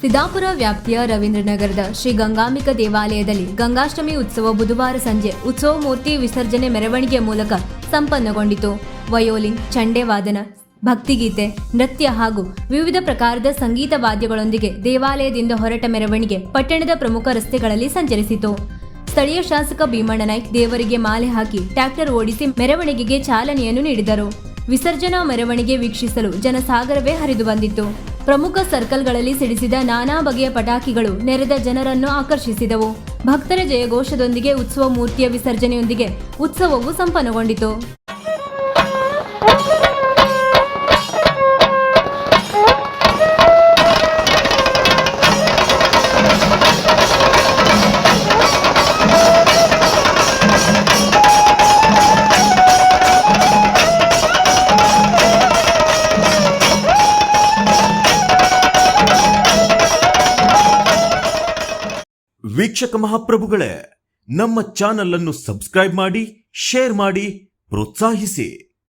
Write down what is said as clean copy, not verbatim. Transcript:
ಸಿದ್ದಾಪುರ ವ್ಯಾಪ್ತಿಯ ರವೀಂದ್ರನಗರದ ಶ್ರೀ ಗಂಗಾಂಬಿಕಾ ದೇವಾಲಯದಲ್ಲಿ ಗಂಗಾಷ್ಟಮಿ ಉತ್ಸವ ಬುಧವಾರ ಸಂಜೆ ಉತ್ಸವ ಮೂರ್ತಿ ವಿಸರ್ಜನೆ ಮೆರವಣಿಗೆ ಮೂಲಕ ಸಂಪನ್ನಗೊಂಡಿತು. ವಯೋಲಿನ್, ಚಂಡೆ ವಾದನ, ಭಕ್ತಿಗೀತೆ, ನೃತ್ಯ ಹಾಗೂ ವಿವಿಧ ಪ್ರಕಾರದ ಸಂಗೀತ ವಾದ್ಯಗಳೊಂದಿಗೆ ದೇವಾಲಯದಿಂದ ಹೊರಟ ಮೆರವಣಿಗೆ ಪಟ್ಟಣದ ಪ್ರಮುಖ ರಸ್ತೆಗಳಲ್ಲಿ ಸಂಚರಿಸಿತು. ಸ್ಥಳೀಯ ಶಾಸಕ ಭೀಮಣ್ಣ ನಾಯ್ಕ ದೇವರಿಗೆ ಮಾಲೆ ಹಾಕಿ ಟ್ರ್ಯಾಕ್ಟರ್ ಓಡಿಸಿ ಮೆರವಣಿಗೆಗೆ ಚಾಲನೆಯನ್ನು ನೀಡಿದರು. ವಿಸರ್ಜನಾ ಮೆರವಣಿಗೆ ವೀಕ್ಷಿಸಲು ಜನಸಾಗರವೇ ಹರಿದು ಬಂದಿತ್ತು. ಪ್ರಮುಖ ಸರ್ಕಲ್ಗಳಲ್ಲಿ ಸಿಡಿಸಿದ ನಾನಾ ಬಗೆಯ ಪಟಾಕಿಗಳು ನೆರೆದ ಜನರನ್ನು ಆಕರ್ಷಿಸಿದವು. ಭಕ್ತರ ಜಯಘೋಷದೊಂದಿಗೆ ಉತ್ಸವ ಮೂರ್ತಿಯ ವಿಸರ್ಜನೆಯೊಂದಿಗೆ ಉತ್ಸವವು ಸಂಪನ್ನಗೊಂಡಿತು. ವೀಕ್ಷಕ ಮಹಾಪ್ರಭುಗಳೇ, ನಮ್ಮ ಚಾನಲ್ ಅನ್ನು ಸಬ್ಸ್ಕ್ರೈಬ್ ಮಾಡಿ, ಶೇರ್ ಮಾಡಿ, ಪ್ರೋತ್ಸಾಹಿಸಿ.